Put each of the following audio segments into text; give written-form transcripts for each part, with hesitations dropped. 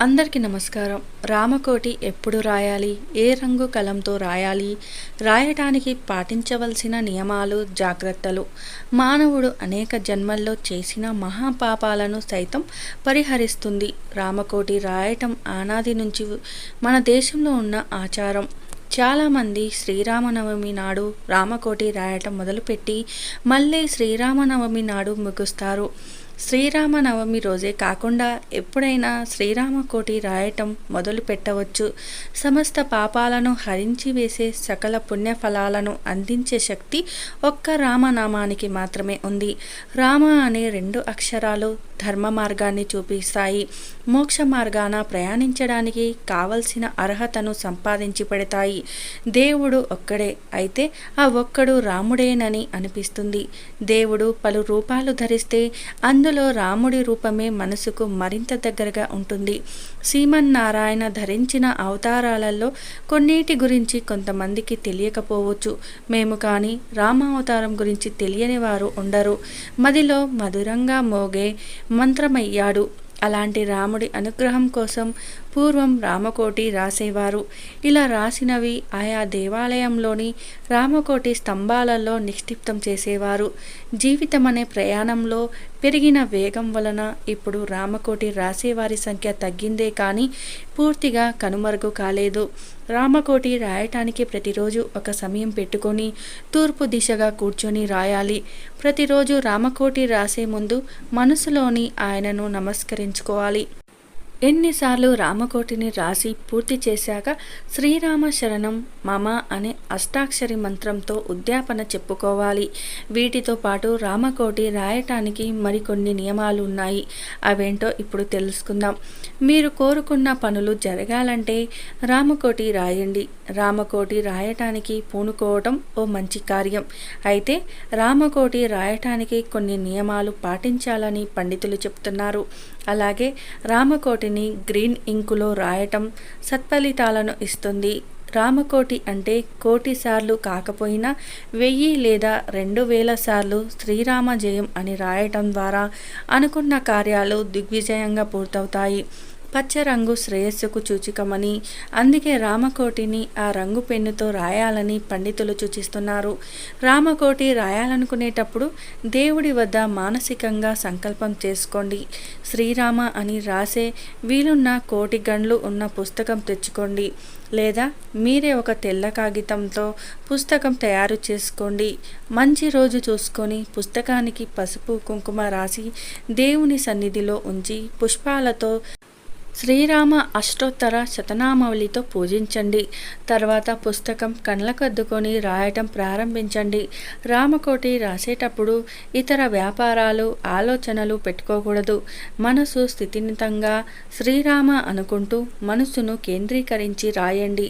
అందరికీ నమస్కారం. రామకోటి ఎప్పుడు రాయాలి? ఏ రంగు కలంతో రాయాలి? రాయటానికి పాటించవలసిన నియమాలు, జాగ్రత్తలు. మానవుడు అనేక జన్మల్లో చేసిన మహాపాపాలను సైతం పరిహరిస్తుంది. రామకోటి రాయటం ఆనాది నుంచి మన దేశంలో ఉన్న ఆచారం. చాలామంది శ్రీరామనవమి నాడు రామకోటి రాయటం మొదలుపెట్టి మళ్ళీ శ్రీరామనవమి నాడు ముగుస్తారు. శ్రీరామనవమి రోజే కాకుండా ఎప్పుడైనా శ్రీరామకోటి రాయటం మొదలు పెట్టవచ్చు. సమస్త పాపాలను హరించి వేసే సకల పుణ్యఫలాలను అందించే శక్తి ఒక్క రామనామానికి మాత్రమే ఉంది. రామ అనే 2 అక్షరాలు ధర్మ మార్గాన్ని చూపిస్తాయి. మోక్ష మార్గాన ప్రయాణించడానికి కావలసిన అర్హతను సంపాదించి పెడతాయి. దేవుడు ఒక్కడే అయితే ఆ ఒక్కడు రాముడేనని అనిపిస్తుంది. దేవుడు పలు రూపాలు ధరిస్తే అందులో రాముడి రూపమే మనసుకు మరింత దగ్గరగా ఉంటుంది. శ్రీమన్నారాయణ ధరించిన అవతారాలలో కొన్నిటి గురించి కొంతమందికి తెలియకపోవచ్చు. మేము కానీ రామ అవతారం గురించి తెలియని వారు ఉండరు. మదిలో మధురంగా మోగే మంత్రమయ్యాడు. అలాంటి రాముడి అనుగ్రహం కోసం పూర్వం రామకోటి రాసేవారు. ఇలా రాసినవి ఆయా దేవాలయంలోని రామకోటి స్తంభాలలో నిక్షిప్తం చేసేవారు. జీవితం అనే ప్రయాణంలో పెరిగిన వేగం వలన ఇప్పుడు రామకోటి రాసేవారి సంఖ్య తగ్గిందే కానీ పూర్తిగా కనుమరుగు కాలేదు. రామకోటి రాయటానికి ప్రతిరోజు ఒక సమయం పెట్టుకొని తూర్పు దిశగా కూర్చొని రాయాలి. ప్రతిరోజు రామకోటి రాసే ముందు మనసులోని ఆయనను నమస్కరించుకోవాలి. ఎన్నిసార్లు రామకోటిని రాసి పూర్తి చేశాక శ్రీరామ శరణం మమ అనే అష్టాక్షరి మంత్రంతో ఉద్యాపన చెప్పుకోవాలి. వీటితో పాటు రామకోటి రాయటానికి మరికొన్ని నియమాలు ఉన్నాయి. అవేంటో ఇప్పుడు తెలుసుకుందాం. మీరు కోరుకున్న పనులు జరగాలంటే రామకోటి రాయండి. రామకోటి రాయటానికి పూనుకోవటం ఓ మంచి కార్యం. అయితే రామకోటి రాయటానికి కొన్ని నియమాలు పాటించాలని పండితులు చెప్తున్నారు. అలాగే రామకోటిని గ్రీన్ ఇంకులో రాయటం సత్ఫలితాలను ఇస్తుంది. రామకోటి అంటే 1,000,000 సార్లు కాకపోయినా 1000 లేదా 2000 సార్లు శ్రీరామ జయం అని రాయటం ద్వారా అనుకున్న కార్యాలు దిగ్విజయంగా పూర్తవుతాయి. పచ్చ రంగు శ్రేయస్సుకు సూచికమని, అందుకే రామకోటిని ఆ రంగు పెన్నుతో రాయాలని పండితులు సూచిస్తున్నారు. రామకోటి రాయాలనుకునేటప్పుడు దేవుడి వద్ద మానసికంగా సంకల్పం చేసుకోండి. శ్రీరామ అని రాసే వీలున్న 1,000,000 గండ్లు ఉన్న పుస్తకం తెచ్చుకోండి. లేదా మీరే ఒక తెల్ల కాగితంతో పుస్తకం తయారు చేసుకోండి. మంచి రోజు చూసుకొని పుస్తకానికి పసుపు కుంకుమ రాసి దేవుని సన్నిధిలో ఉంచి పుష్పాలతో శ్రీరామ అష్టోత్తర శతనామావళితో పూజించండి. తర్వాత పుస్తకం కళ్ళకద్దుకొని రాయటం ప్రారంభించండి. రామకోటి రాసేటప్పుడు ఇతర వ్యాపారాలు, ఆలోచనలు పెట్టుకోకూడదు. మనసు స్థితిమితంగా శ్రీరామ అనుకుంటూ మనసును కేంద్రీకరించి రాయండి.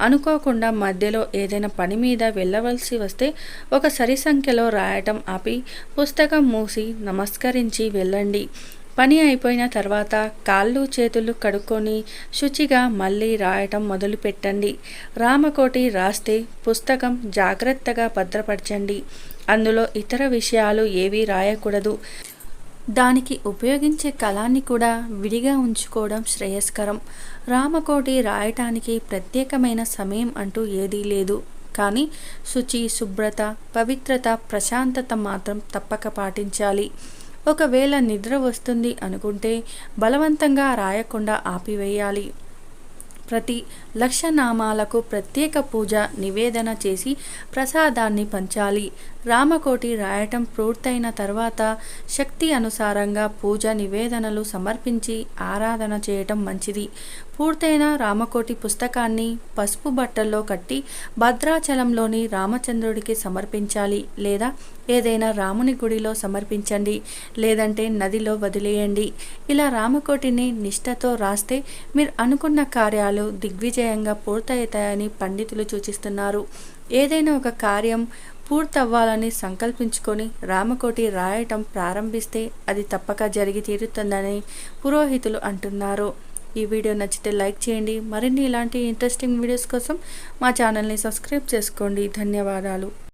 అనుకోకుండా మధ్యలో ఏదైనా పని మీద వెళ్ళవలసి వస్తే ఒక సరి సంఖ్యలో రాయటం ఆపి పుస్తకం మూసి నమస్కరించి వెళ్ళండి. పని అయిపోయిన తర్వాత కాళ్ళు చేతులు కడుక్కొని శుచిగా మళ్ళీ రాయటం మొదలు పెట్టండి. రామకోటి రాస్తే పుస్తకం జాగ్రత్తగా భద్రపరచండి. అందులో ఇతర విషయాలు ఏవీ రాయకూడదు. దానికి ఉపయోగించే కలాన్ని కూడా విడిగా ఉంచుకోవడం శ్రేయస్కరం. రామకోటి రాయటానికి ప్రత్యేకమైన సమయం అంటూ ఏదీ లేదు. కానీ శుచి, శుభ్రత, పవిత్రత, ప్రశాంతత మాత్రం తప్పక పాటించాలి. ఒకవేళ నిద్ర వస్తుంది అనుకుంటే బలవంతంగా రాయకుండా ఆపివేయాలి. ప్రతి లక్షనామాలకు ప్రత్యేక పూజ నివేదన చేసి ప్రసాదాన్ని పంచాలి. రామకోటి రాయటం పూర్తయిన తర్వాత శక్తి అనుసారంగా పూజ నివేదనలు సమర్పించి ఆరాధన చేయటం మంచిది. పూర్తయిన రామకోటి పుస్తకాన్ని పసుపు బట్టల్లో కట్టి భద్రాచలంలోని రామచంద్రుడికి సమర్పించాలి. లేదా ఏదైనా రాముని గుడిలో సమర్పించండి. లేదంటే నదిలో వదిలేయండి. ఇలా రామకోటిని నిష్ఠతో రాస్తే మీరు అనుకున్న కార్యాలు దిగ్విజయంగా పూర్తవుతాయని పండితులు సూచిస్తున్నారు. ఏదైనా ఒక కార్యం పూర్తవ్వాలని సంకల్పించుకొని రామకోటి రాయటం ప్రారంభిస్తే అది తప్పక జరిగి తీరుతుందని పురోహితులు అంటున్నారు. ఈ వీడియో నచ్చితే లైక్ చేయండి. మరిన్ని ఇలాంటి ఇంట్రెస్టింగ్ వీడియోస్ కోసం మా ఛానల్ని సబ్స్క్రైబ్ చేసుకోండి. ధన్యవాదాలు.